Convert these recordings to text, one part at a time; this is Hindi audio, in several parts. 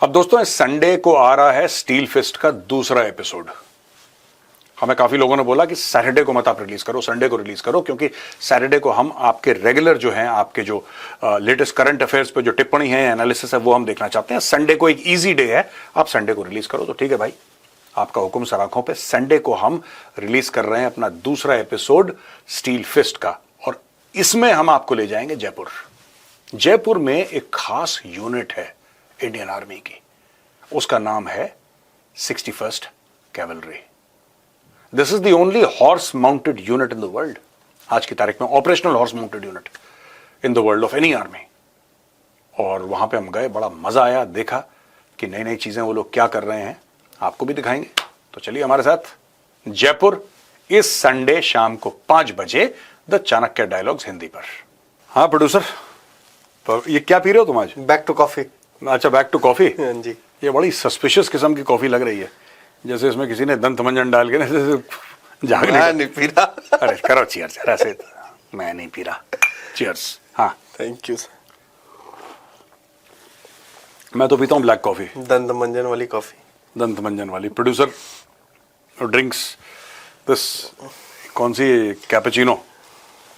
अब दोस्तों इस संडे को आ रहा है स्टील फिस्ट का दूसरा एपिसोड। हमें काफी लोगों ने बोला कि सैटरडे को मत आप रिलीज करो, संडे को रिलीज करो, क्योंकि सैटरडे को हम आपके रेगुलर जो हैं, आपके जो लेटेस्ट करंट अफेयर्स पे जो टिप्पणी है, एनालिसिस है, वो हम देखना चाहते हैं। संडे को एक इजी डे है, आप संडे को रिलीज करो। तो ठीक है भाई, आपका हुक्म सर आंखों पे। संडे को हम रिलीज कर रहे हैं अपना दूसरा एपिसोड स्टील फिस्ट का, और इसमें हम आपको ले जाएंगे जयपुर। जयपुर में एक खास यूनिट है इंडियन आर्मी की, उसका नाम है 61st cavalry. This is the only horse mounted unit in the world, आज की तारीख में operational horse mounted unit in the world of any army. और वहां पे हम गए, बड़ा मजा आया, देखा कि नई नई चीजें वो लोग क्या कर रहे हैं, आपको भी दिखाएंगे। तो चलिए हमारे साथ जयपुर इस संडे शाम को 5 बजे द चाणक्य डायलॉग्स हिंदी पर। हाँ प्रोड्यूसर, तो ये क्या पी रहे हो तुम आज? Back to coffee. अच्छा, बैक टू कॉफी। जी, ये बड़ी सस्पिशियस किस्म की कॉफी लग रही है, जैसे इसमें किसी ने दंत मंजन डाल के मैं नहीं पी रहा। अरे करो चीयर्स यार, ऐसे मैं नहीं पी रहा। चीयर्स। हाँ थैंक यू सर। मैं तो पीता हूँ ब्लैक कॉफी, दंत मंजन वाली कॉफी। दंत मंजन वाली। प्रोड्यूसर ड्रिंक्स दिस कौन सी कैपेचिनो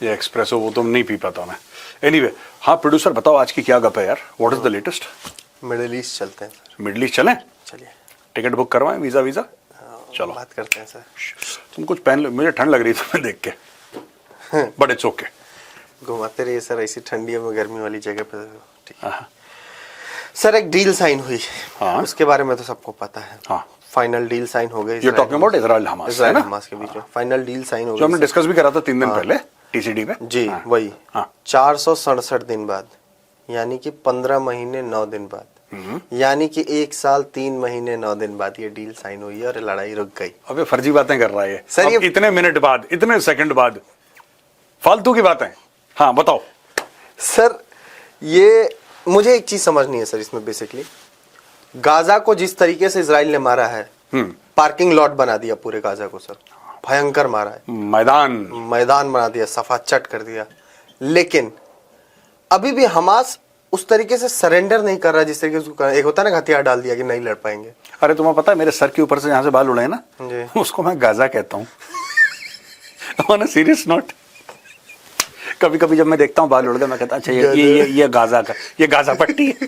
या एक्सप्रेसो, वो तो नहीं पी पाता मैं। एनीवे, हाँ प्रोड्यूसर बताओ आज की क्या गप है यार, what is the latest? Middle east चलते हैं सर। मिडिल ईस्ट चलें? चलिए। टिकट बुक करवाएं, वीजा वीजा? चलो बात करते हैं सर। तुम कुछ पहन लो, मुझे ठंड लग रही थी मैं देख के, बट इट्स ओके। घुमाते रहिए सर ऐसी ठंडियों में, गर्मी वाली जगह पे। ठीक। सर एक डील साइन हुई, हाँ। उसके बारे में तो सबको पता है। हाँ, फाइनल डील साइन हो गई। You talking about Israel Hamas के बीच में फाइनल डील साइन हो गई, जो हमने डिस्कस भी करा था 3 दिन पहले टीसीडी में। जी हाँ। वही। हाँ। 467 दिन बाद, यानी कि 15 महीने 9 दिन बाद, यानी कि 1 साल 3 महीने 9 दिन बाद ये डील साइन हुई है और लड़ाई रुक गई। अबे फर्जी बातें कर रहा है सर, अब ये इतने मिनट बाद, इतने सेकंड बाद, फालतू की बातें। हाँ बताओ सर। ये मुझे एक चीज समझनी है सर इसमें। बेसिकली गाजा को जिस तरीके से इजराइल ने मारा है, पार्किंग लॉट बना दिया पूरे गाजा को सर, भयंकर मारा है, मैदान बना दिया, सफा चट कर दिया। लेकिन अभी भी हमास उस तरीके से सरेंडर नहीं कर रहा जिस तरीके से एक होता है ना, हथियार डाल दिया कि नहीं लड़ पाएंगे। अरे तुम्हें पता है मेरे सर के ऊपर से यहाँ से बाल उड़े ना जी। उसको मैं गाजा कहता हूँ। ऑन अ सीरियस नोट, कभी कभी जब मैं देखता हूँ बाल उड़ गए, मैं कहता अच्छा ये गाजा का, ये गाजा पट्टी है,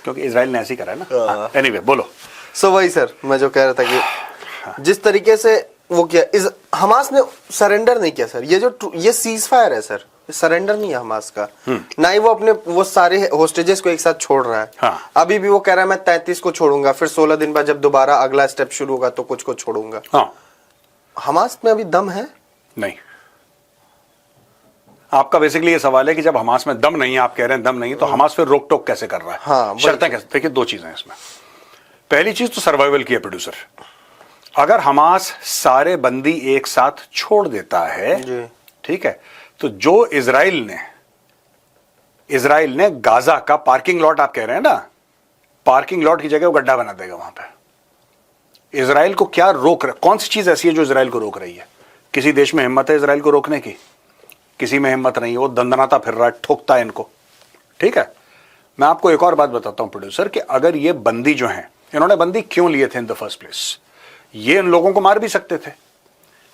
क्योंकि इजराइल ने ऐसे ही करा है ना। एनीवे बोलो। सो वही सर मैं जो कह रहा था कि जिस तरीके से वो किया, हमास ने सरेंडर नहीं किया सर। ये सीज फायर है सर, सरेंडर नहीं है हमास का। ना ही वो अपने वो सारे होस्टेजेस को एक साथ छोड़ रहा है। हाँ। अभी भी वो कह रहा है मैं 33 को छोड़ूंगा, फिर 16 दिन बाद जब दोबारा अगला स्टेप शुरू होगा तो कुछ को छोड़ूंगा। हाँ। हमास में अभी दम है नहीं। आपका बेसिकली ये सवाल है कि जब हमास में दम नहीं है, आप कह रहे हैं दम नहीं, तो हमास फिर रोक टोक कैसे कर रहा है? हाँ, शर्तें कैसे? देखिए 2 चीजें हैं इसमें। पहली चीज तो सर्वाइवल की है प्रोड्यूसर। अगर हमास सारे बंदी एक साथ छोड़ देता है, ठीक है, तो जो इजराइल ने गाजा का पार्किंग लॉट, आप कह रहे हैं ना, पार्किंग लॉट की जगह वो गड्ढा बना देगा वहां पे। इजराइल को क्या रोक रहा, कौन सी चीज ऐसी है जो इजराइल को रोक रही है? किसी देश में हिम्मत है इजराइल को रोकने की? किसी में हिम्मत नहीं है। वो दंदनाता फिर रहा है, ठोकता है इनको। ठीक है, मैं आपको एक और बात बताता हूं प्रोड्यूसर, कि अगर ये बंदी जो हैं, इन्होंने बंदी क्यों लिए थे इन द फर्स्ट प्लेस? ये इन लोगों को मार भी सकते थे।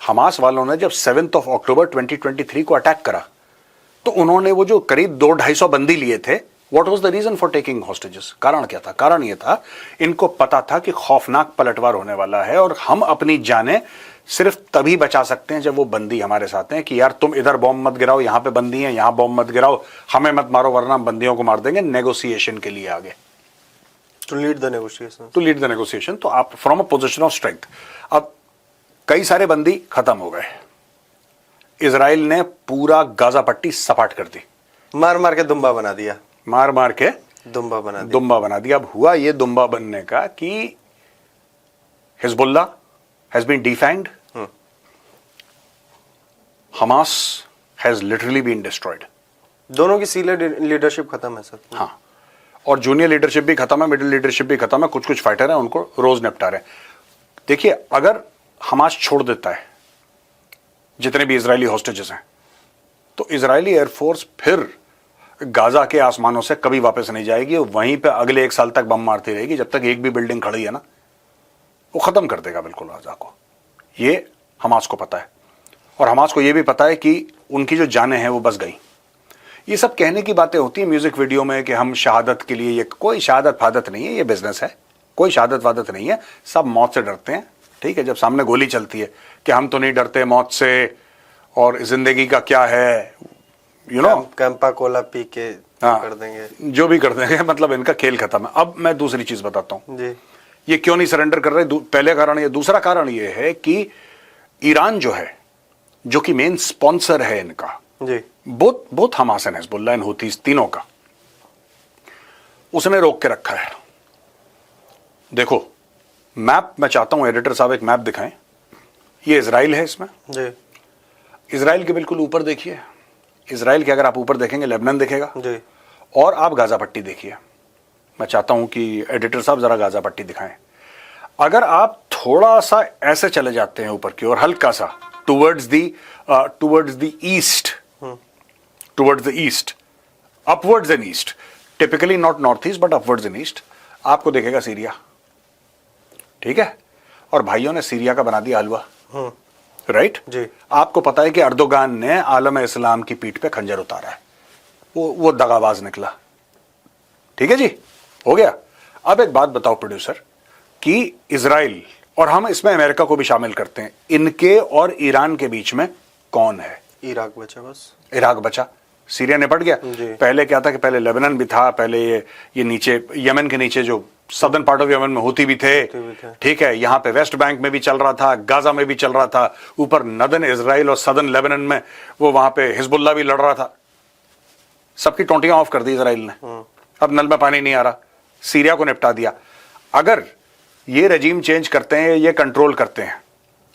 हमास वालों ने जब 7 अक्टूबर 2023 को अटैक करा, तो उन्होंने वो जो करीब 200-250 बंदी लिए थे, what was the reason for taking hostages? कारण क्या था? कारण ये था, इनको पता था कि खौफनाक पलटवार होने वाला है और हम अपनी जानें सिर्फ तभी बचा सकते हैं जब वो बंदी हमारे साथ हैं, कि यार तुम इधर बॉम्ब मत गिराओ, यहां पे बंदी हैं, यहां बॉम्ब मत गिराओ, हमें मत मारो वरना हम बंदियों को मार देंगे। नेगोशिएशन के लिए आगे, टू लीड द नेगोशिएशन। तो आप from a position of strength. अब कई सारे बंदी खत्म हो गए, इजराइल ने पूरा गाजा पट्टी सपाट कर दी, मार मार के दुम्बा बना दिया। दुम्बा बना दिया। अब हुआ ये दुम्बा बनने का कि Hezbollah has been defanged, Hamas has literally been destroyed. दोनों की सीनियर लीडरशिप खत्म है सर। हाँ, और जूनियर लीडरशिप भी खत्म है, मिडिल लीडरशिप भी खत्म है, कुछ फाइटर हैं उनको रोज निपटा रहे हैं। देखिए, अगर हमास छोड़ देता है जितने भी इजरायली हॉस्टेजेस हैं, तो इजरायली एयरफोर्स फिर गाजा के आसमानों से कभी वापस नहीं जाएगी, वहीं पे अगले 1 साल तक बम मारती रहेगी, जब तक एक भी बिल्डिंग खड़ी है ना, वो खत्म कर देगा बिल्कुल गाजा को। ये हमास को पता है, और हमास को ये भी पता है कि उनकी जो जानें हैं वो बस गई। ये सब कहने की बातें होती हैं म्यूजिक वीडियो में कि हम शहादत के लिए, ये कोई शहादत फादत नहीं है, ये बिजनेस है, कोई शहादत वादत नहीं है। सब मौत से डरते हैं, ठीक है, जब सामने गोली चलती है कि हम तो नहीं डरते मौत से, और जिंदगी का क्या है, you know, Campa Cola P के कर देंगे, जो भी कर देंगे, मतलब इनका खेल खत्म है। अब मैं दूसरी चीज बताता हूं जी। ये क्यों नहीं सरेंडर कर रहे, पहले कारण ये। दूसरा कारण ये है कि ईरान जो है, जो कि मेन स्पॉन्सर है इनका, जी, बहुत हमास एंड हिजबुल्लाह एंड हुतीज तीनों का, उसने रोक के रखा है। देखो मैप, मैं चाहता हूं एडिटर साहब एक मैप दिखाएं। ये इजराइल है, इसमें जी, इजराइल के बिल्कुल ऊपर देखिए, इजराइल के अगर आप ऊपर देखेंगे लेबनान दिखेगा, जी, और आप गाजा पट्टी देखिए। मैं चाहता हूं कि एडिटर साहब जरा गाजा पट्टी दिखाएं। अगर आप थोड़ा सा ऐसे चले जाते हैं ऊपर की ओर, हल्का सा towards the east, towards the east, upwards and east, typically not north east but upwards and east, आपको देखेगा सीरिया, ठीक है। और भाइयों ने सीरिया का बना दिया हलवा, राइट जी। आपको पता है कि अर्दोगान ने आलम इस्लाम की पीठ पे खंजर उतारा है, वो दगाबाज निकला, ठीक है जी, हो गया। अब एक बात बताओ प्रोड्यूसर, कि इजराइल, और हम इसमें अमेरिका को भी शामिल करते हैं, इनके और ईरान के बीच में कौन है? इराक बचा बस, इराक बचा, सीरिया निपट गया। पहले क्या था कि पहले लेबनान भी था, पहले ये नीचे यमन के नीचे जो सदर्न पार्ट ऑफ यमन में हुती भी थे, ठीक है, यहां पे वेस्ट बैंक में भी चल रहा था, गाजा में भी चल रहा था, ऊपर नदन इजराइल और सदर्न लेबनान में वो वहां पे हिजबुल्लाह भी लड़ रहा था। सबकी टोंटियां ऑफ कर दी इजराइल ने, अब नल में पानी नहीं आ रहा, सीरिया को निपटा दिया। अगर ये रजीम चेंज करते हैं, ये कंट्रोल करते हैं,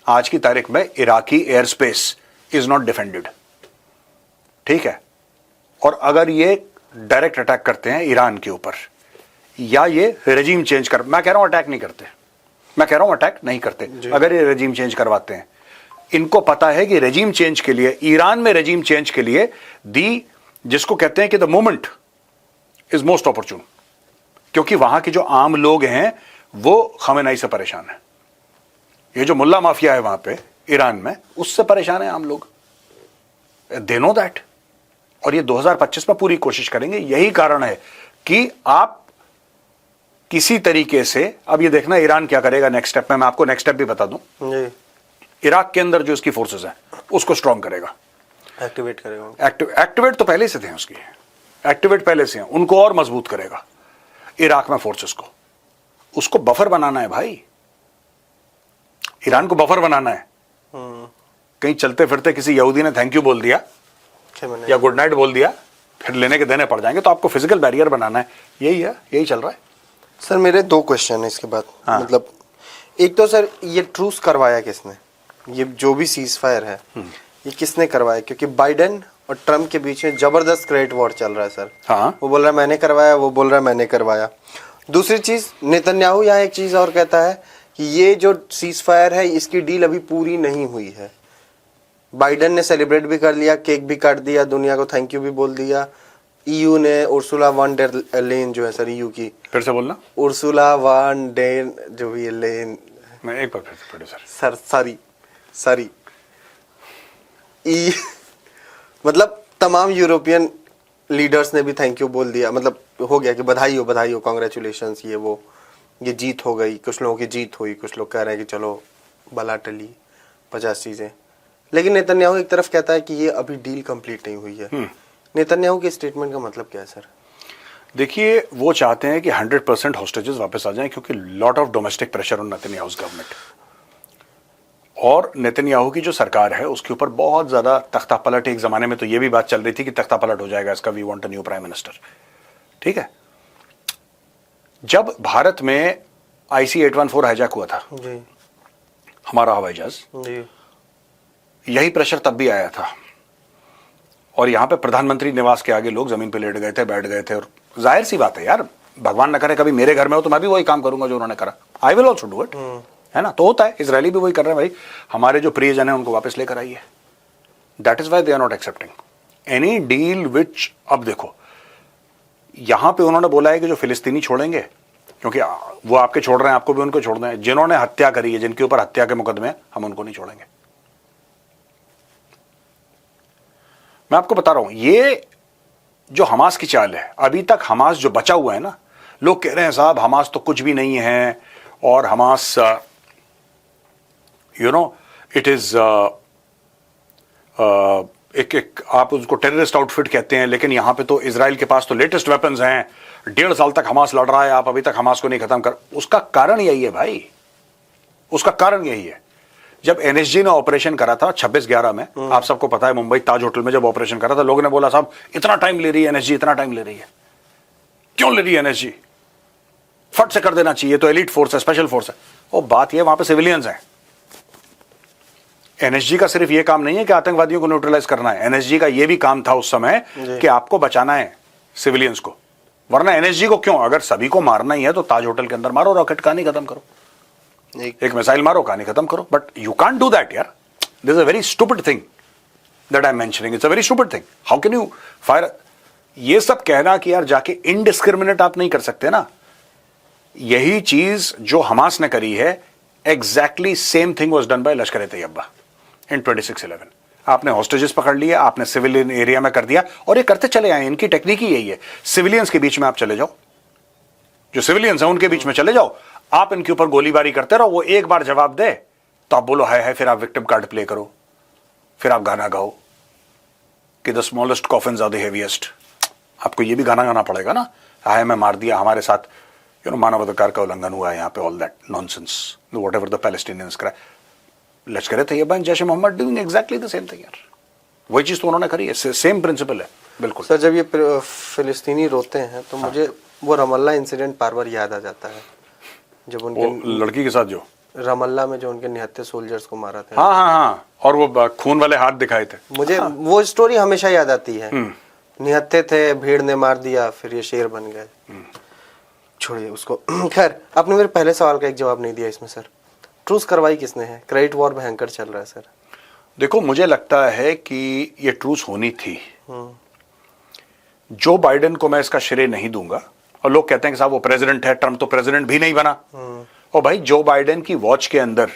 आज की तारीख में Iraqi air space is not defended, ठीक है। और अगर ये डायरेक्ट अटैक करते हैं ईरान के ऊपर, या ये रजीम चेंज कर, मैं कह रहा हूं अटैक नहीं करते, मैं कह रहा हूं अटैक नहीं करते, अगर ये रजीम चेंज करवाते हैं, इनको पता है कि रजीम चेंज के लिए, ईरान में रजीम चेंज के लिए जिसको कहते हैं कि द मोमेंट इज मोस्ट ऑपरचून, क्योंकि वहां के जो आम लोग हैं वो खमेनाई से परेशान है। ये जो मुल्ला माफिया है वहां पे ईरान में, उससे परेशान है आम लोग, दे नो दैट। और ये 2025 में पूरी कोशिश करेंगे। यही कारण है कि आप किसी तरीके से, अब ये देखना ईरान क्या करेगा नेक्स्ट स्टेप में, मैं आपको नेक्स्ट स्टेप भी बता दूं। इराक के अंदर जो इसकी फोर्सेस हैं उसको स्ट्रॉन्ग करेगा, एक्टिवेट करेगा। एक्टिवेट तो पहले से थे उसकी, एक्टिवेट पहले से हैं, उनको और मजबूत करेगा इराक में फोर्सेस को। उसको बफर बनाना है भाई, ईरान को बफर बनाना है। कहीं चलते फिरते किसी यहूदी ने थैंक यू बोल दिया या गुड नाइट बोल दिया, फिर लेने के देने पड़ जाएंगे, तो आपको फिजिकल बैरियर बनाना है। यही है, यही चल रहा है। सर मेरे 2 क्वेश्चन है इसके बाद। हाँ। मतलब एक तो सर, ये ट्रूस करवाया किसने? ये जो भी सीज फायर है ये किसने करवाया? क्योंकि बाइडेन और ट्रम्प के बीच में जबरदस्त क्रेडिट वॉर चल रहा है सर। हाँ। वो बोल रहा है मैंने करवाया, वो बोल रहा है मैंने करवाया। दूसरी चीज, नेतन्याहू यहाँ एक चीज और कहता है कि ये जो सीज फायर है इसकी डील अभी पूरी नहीं हुई है। बाइडेन ने सेलिब्रेट भी कर लिया, केक भी काट दिया, दुनिया को थैंक यू भी बोल दिया। ईयू ने उर्सुला वन डेर लेन जो है सर, ईयू की, फिर से बोलना, उर्सुला वन डेर जो भी है लेन, मैं एक बार फिर से प्रोड्यूसर सॉरी मतलब तमाम यूरोपियन लीडर्स ने भी थैंक यू बोल दिया। मतलब हो गया कि बधाई हो, कांग्रेचुलेशंस, ये जीत हो गई। कुछ लोगों की जीत हुई, कुछ लोग कह रहे हैं कि चलो बला टली 50 चीजें। लेकिन नेतन्याहू एक तरफ कहता है कि ये अभी डील कंप्लीट नहीं हुई है। नेतन्याहू के स्टेटमेंट का मतलब क्या है सर? देखिए, वो चाहते हैं कि 100% हॉस्टेजेस वापस आ जाएं, क्योंकि lot of domestic pressure on Netanyahu's government, और नेतन्याहू की जो सरकार है उसके ऊपर बहुत ज्यादा तख्ता पलट। एक जमाने में तो ये भी बात चल रही थी कि तख्ता पलट हो जाएगा इसका, we want a new prime minister, ठीक है। जब भारत में IC-814 हाईजैक हुआ था जी, हमारा हवाई जहाज, जी, यही प्रेशर तब भी आया था, और यहां पे प्रधानमंत्री निवास के आगे लोग जमीन पे लेट गए थे, बैठ गए थे। और जाहिर सी बात है यार, भगवान न करे कभी मेरे घर में हो तो मैं भी वही काम करूंगा जो उन्होंने करा। I will also do it, है ना। तो होता है, इजरायली भी वही कर रहे हैं भाई, हमारे जो प्रियजन है उनको वापस लेकर आइए। That is why they are not accepting any deal which, अब देखो यहां पे उन्होंने बोला है कि जो फिलिस्तीनी छोड़ेंगे, क्योंकि वो आपके छोड़ रहे हैं, आपको भी उनको छोड़ना है, जिन्होंने हत्या करी है, जिनके ऊपर हत्या के मुकदमे, हम उनको नहीं छोड़ेंगे। मैं आपको बता रहा हूं, ये जो हमास की चाल है, अभी तक हमास जो बचा हुआ है ना, लोग कह रहे हैं साहब हमास तो कुछ भी नहीं है, और हमास इट इज एक आप उसको टेररिस्ट आउटफिट कहते हैं, लेकिन यहां पे तो इजराइल के पास तो लेटेस्ट वेपन्स हैं, 1.5 साल तक हमास लड़ रहा है, आप अभी तक हमास को नहीं खत्म कर। उसका कारण यही है भाई, उसका कारण यही है। जब एनएसजी ने ऑपरेशन करा था 26/11 में, आप सबको पता है, मुंबई ताज होटल में जब ऑपरेशन करा था, लोगों ने बोला साहब इतना टाइम ले रही है एनएसजी, इतना टाइम ले रही है, क्यों ले रही है एनएसजी, फट से कर देना चाहिए, तो एलीट फोर्स है, स्पेशल फोर्स है। वो बात यह, वहां पे सिविलियंस हैं। एनएसजी का सिर्फ यह काम नहीं है कि आतंकवादियों को न्यूट्रलाइज करना है, एनएसजी का यह भी काम था उस समय कि आपको बचाना है सिविलियंस को। वरना एनएसजी को क्यों, अगर सभी को मारना ही है तो ताज होटल के अंदर मारो, रॉकेट कहानी खत्म करो, एक मिसाइल मारो, कहानी खत्म करो। But you can't do that यार, this is a very stupid thing that I am mentioning, it's a very stupid thing. How can you fire, ये सब कहना कि यार जाके इनडिस्क्रिमिनेट आप नहीं कर सकते ना। यही चीज जो हमास ने करी है, exactly same thing was done by लश्कर ए तैयबा इन 26/11। आपने हॉस्टेजेस पकड़ लिए, आपने सिविलियन एरिया में कर दिया, और ये करते चले आए। इनकी टेक्निक ही यही है, सिविलियंस के बीच में आप चले जाओ, जो सिविलियंस हैं उनके बीच में चले जाओ, आप इनके ऊपर गोलीबारी करते रहो, वो एक बार जवाब दे तो आप बोलो हाय हाय, फिर आप विक्टिम कार्ड प्ले करो, फिर आप गाना गाओ कि the smallest coffins are the heaviest. आपको ये भी गाना गाना पड़ेगा ना, हाय मैं मार दिया, हमारे साथ मानवाधिकार का उल्लंघन हुआ है यहाँ पे, all that nonsense, whatever the Palestinians cry. Lashkar Taiba and Jaish e Mohammed doing exactly the same thing यार, वही चीज तो उन्होंने करी है, सेम प्रिंसिपल है बिल्कुल। सर जब ये फिलिस्तीनी रोते हैं तो मुझे वो रमल्ला इंसिडेंट बार बार याद आ जाता है, जब उनके लड़की के साथ जो रमल्ला में जो उनके निहत्थे सोल्जर्स को मारा था। हाँ हाँ हाँ, और वो खून वाले हाथ दिखाए थे, मुझे वो स्टोरी हमेशा याद आती है। निहत्थे थे, भीड़ ने मार दिया, फिर ये शेर बन गए। छोड़िए उसको। खैर, आपने मेरे पहले सवाल का एक जवाब नहीं दिया इसमें सर, ट्रूस करवाई किसने है? क्रेडिट वॉर भयंकर चल रहा है सर। देखो मुझे लगता है कि ये ट्रूस होनी थी। जो बाइडेन को मैं इसका श्रेय नहीं दूंगा, और लोग कहते हैं कि साहब वो प्रेसिडेंट है, ट्रम्प तो प्रेसिडेंट भी नहीं बना। और भाई जो बाइडेन की वॉच के अंदर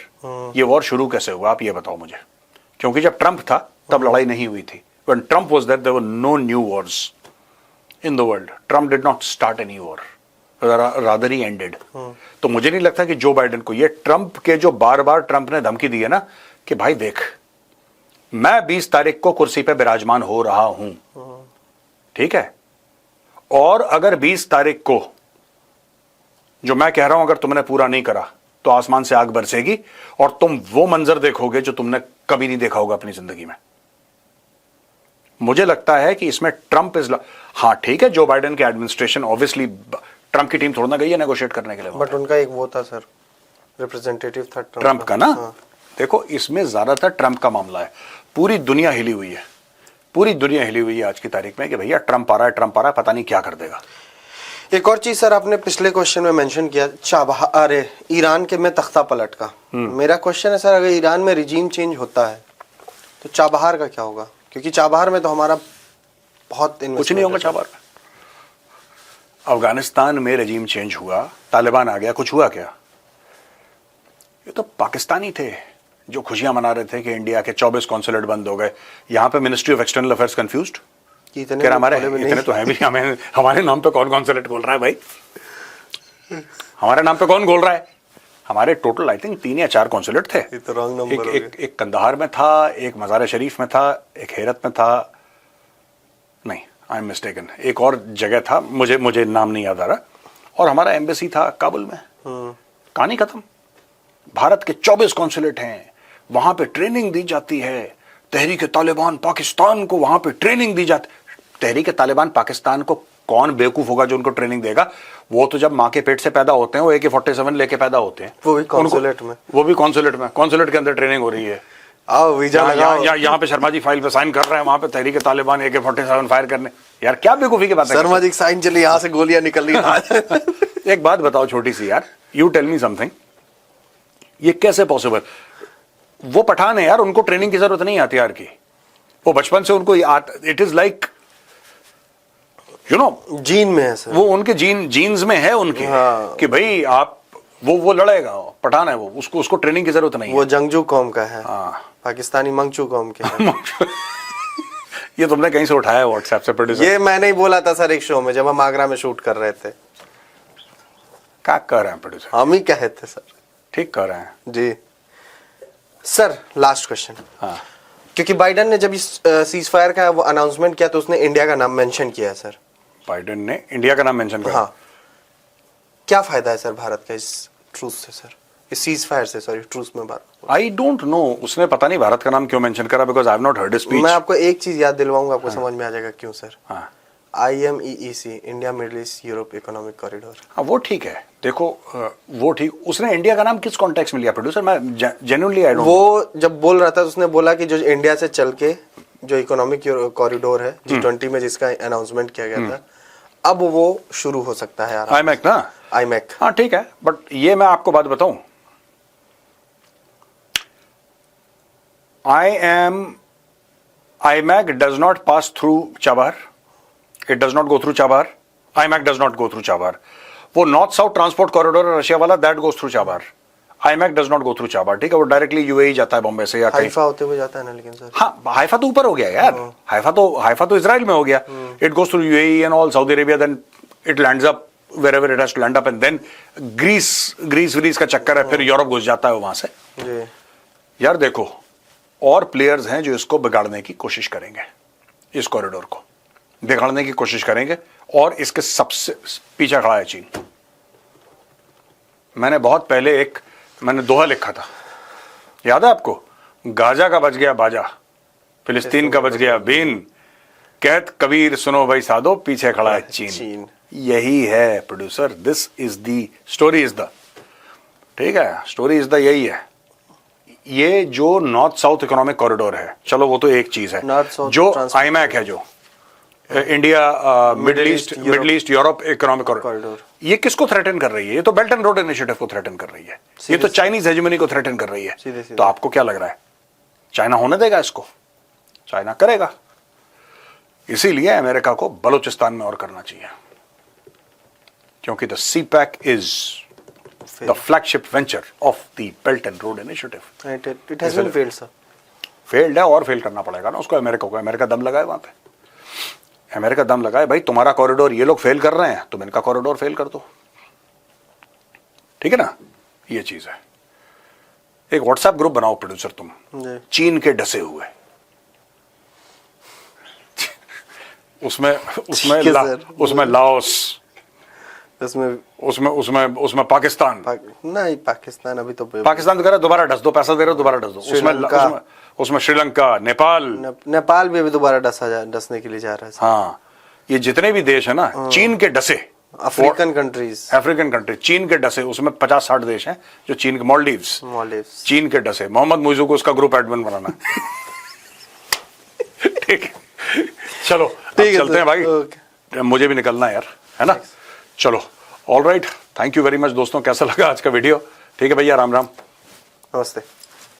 ये वॉर शुरू कैसे हुआ, आप ये बताओ मुझे, क्योंकि जब ट्रम्प था तब लड़ाई नहीं हुई थी। When Trump was there, there were no new wars in the world. Trump did not start any war. Rather he ended. तो मुझे नहीं लगता कि जो बाइडेन को, ये ट्रम्प के जो बार बार ट्रम्प ने धमकी दी है ना कि भाई देख मैं 20 तारीख को कुर्सी पे विराजमान हो रहा हूं, ठीक है, और अगर 20 तारीख को जो मैं कह रहा हूं अगर तुमने पूरा नहीं करा तो आसमान से आग बरसेगी और तुम वो मंजर देखोगे जो तुमने कभी नहीं देखा होगा अपनी जिंदगी में। मुझे लगता है कि इसमें ट्रम्प इज, हाँ ठीक है, जो बाइडेन के एडमिनिस्ट्रेशन ऑब्वियसली ट्रम्प की टीम थोड़ा ना गई है नेगोशिएट करने के लिए, बट उनका एक वो था सर, रिप्रेजेंटेटिव था ट्रम्प का ना। हाँ। देखो इसमें ज्यादातर ट्रम्प का मामला है, पूरी दुनिया हिली हुई है, पूरी दुनिया हिली हुई है आज की तारीख में कि भैया ट्रम्प आ रहा है, ट्रम्प आ रहा है, पता नहीं क्या कर देगा। एक और चीज सर, आपने पिछले क्वेश्चन में मेंशन किया अरे ईरान के में तख्ता पलट का। मेरा क्वेश्चन है सर, अगर ईरान में रिजीम चेंज होता है तो चाबहार का क्या होगा? क्योंकि चाबहार में तो हमारा बहुत कुछ नहीं होगा। चाबहार में अफगानिस्तान में रेजिम चेंज हुआ, तालिबान आ गया, कुछ हुआ क्या? ये तो पाकिस्तानी थे जो खुशियां मना रहे थे कि इंडिया के 24 कॉन्सुलेट बंद हो गए। यहां पे ministry of external affairs confused, हमारे इतने तो हैं भी, हमें हमारे नाम पे कौन कॉन्सुलेट खोल रहा है भाई? हमारे नाम पे कौन खोल रहा है? हमारे टोटल आई थिंक 3 या 4 कॉन्सुलेट थे। तो रॉन्ग नंबर एक कंधार में था, एक मज़ार शरीफ में था, एक हेरत में था, नहीं आई एम मिस्टेकन, एक और जगह था, मुझे नाम नहीं याद आ रहा, और हमारा एम्बेसी था काबुल में। कहानी खत्म। भारत के 24 कॉन्सुलेट हैं, वहां पे ट्रेनिंग दी जाती है। तहरीक तालिबान पाकिस्तान को वहां पे ट्रेनिंग दी जाती। तहरीक तालिबान पाकिस्तान को कौन बेवकूफ होगा जो उनको ट्रेनिंग देगा? वो तो जब माँ के पेट से पैदा होते हैं वो AK-47 लेके पैदा होते हैं, वो भी कॉन्सुलेट में, कॉन्सुलेट के अंदर ट्रेनिंग हो रही है। आओ वीजा लगाओ। यहाँ पे शर्मा जी फाइल पे साइन कर रहे हैं, वहां पे तहरीक तालिबान AK-47 फायर करने। यार क्या बेवकूफी की बात है? शर्मा जी साइन चली, यहाँ से गोलियां निकल रही। एक बात बताओ छोटी सी यार, यू टेल मी समथिंग, ये कैसे पॉसिबल? वो पठान है यार, उनको ट्रेनिंग की जरूरत नहीं आती यार की, वो बचपन से उनको it is like you know gene में है सर। वो उनके जीन्स में है उनके, हाँ। कि भाई आप वो लड़ेगा, पठान है वो, उसको ट्रेनिंग की जरूरत नहीं वो है। जंगजू कौम का है। हाँ। पाकिस्तानी मंगचू कौम के है। ये तुमने कहीं से उठाया व्हाट्सएप से प्रोड्यूसर? ये मैंने ही बोला था सर एक शो में जब हम आगरा में शूट कर रहे थे। क्या कर रहे हैं प्रोड्यूसर? हम ही कहे थे सर। ठीक कर रहे हैं जी सर। Last question. हाँ। क्योंकि बाइडन ने जब इस सीज फायर का वो अनाउंसमेंट किया तो उसने इंडिया का नाम मेंशन किया है सर। बाइडेन ने इंडिया का नाम मेंशन किया। हाँ, क्या फायदा है सर भारत का इस ट्रूस से सर, इस सीज फायर से? सॉरी, ट्रूस में बात। आई डोंट नो, उसने पता नहीं भारत का नाम क्यों मेंशन करा, because I have not heard his speech. मैं आपको एक चीज याद दिलवाऊंगा, आपको समझ में आ जाएगा क्यों सर। हाँ। IMEEC, India middle east Europe economic corridor. हाँ वो ठीक है, देखो वो ठीक। उसने इंडिया का नाम किस कॉन्टेक्स्ट में लिया प्रोड्यूसर? मैं जेन्युइनली आई डोंट। वो जब बोल रहा था तो उसने बोला कि जो इंडिया से चल के जो इकोनॉमिक कॉरिडोर है G20 में जिसका अनाउंसमेंट किया गया था, अब वो शुरू हो सकता है। आईमैक ना? आईमैक। हाँ ठीक है, बट ये मैं आपको बात बताऊं, IMAC does not pass through Chabahar. It does not go through Chabahar. IMAC does not go through Chabahar. वो नॉर्थ साउथ ट्रांसपोर्ट कॉरिडोर है रशिया वाला, that goes through Chabahar. IMAC does not go through Chabahar, ठीक है? वो डायरेक्टली UAE जाता है बॉम्बे से या कहीं। हाइफा होते हुए जाता है ना, लेकिन सर। हाँ, हाइफा तो ऊपर हो गया यार। हाइफा तो इजराइल में हो गया। It goes through UAE and all Saudi Arabia, then it lands up wherever it has to land up, and then Greece का चक्कर है, फिर यूरोप घुस जाता है वहां से। जी यार देखो, और प्लेयर्स हैं जो इसको बिगाड़ने की कोशिश करेंगे, इस कॉरिडोर को बिगाड़ने की कोशिश करेंगे, और इसके सबसे पीछे खड़ा है चीन। मैंने बहुत पहले मैंने दोहा लिखा था, याद है आपको? गाजा का बज गया बाजा, फिलिस्तीन का बज गया बीन, कहत कबीर सुनो भाई साधो, पीछे खड़ा है चीन। यही है producer, this is the story, is the, ठीक है, स्टोरी इज द, यही है। ये जो नॉर्थ साउथ इकोनॉमिक कॉरिडोर है, चलो वो तो एक चीज है, जो IMAC है, जो India middle east Europe economic corridor, ये किसको थ्रेटन कर रही है? ये तो बेल्ट एंड रोड इनिशिएटिव को थ्रेटन कर रही है, ये तो चाइनीज हेजेमनी को थ्रेटन कर रही है। तो आपको क्या लग रहा है, चाइना होने देगा इसको? चाइना करेगा। इसीलिए अमेरिका को बलूचिस्तान में और करना चाहिए, क्योंकि the CPEC is the flagship venture of the Belt and Road Initiative. It has been failed, sir. Failed है, और फेल करना पड़ेगा ना उसको। अमेरिका को, अमेरिका दम लगाए वहां पे, अमेरिका दम लगाए, भाई तुम्हारा कॉरिडोर ये लोग फेल कर रहे हैं, तुम इनका कॉरिडोर फेल कर दो, ठीक है ना? ये चीज है। एक व्हाट्सएप ग्रुप बनाओ प्रोड्यूसर तुम, चीन के डसे हुए, उसमें लाओस, उसमें पाकिस्तान नहीं, पाकिस्तान अभी तो पाकिस्तान तो कह रहा दोबारा डस दो, पैसा दे रहे हो दोबारा डस दो। उसमें श्रीलंका, नेपाल भी अभी दोबारा डसने के लिए जा रहा है। हाँ, ये जितने भी देश है ना चीन के डसे, अफ्रीकन कंट्री चीन के डसे, उसमें 50-60 देश हैं जो चीन के, मालदीव्स चीन के डसे। मोहम्मद मुइजू को उसका ग्रुप एडमिन बनाना। ठीक है, चलो चलते हैं भाई, मुझे भी निकलना है यार, है ना? चलो, all right, thank you very much दोस्तों। कैसा लगा आज का वीडियो? ठीक है भैया, राम राम, नमस्ते।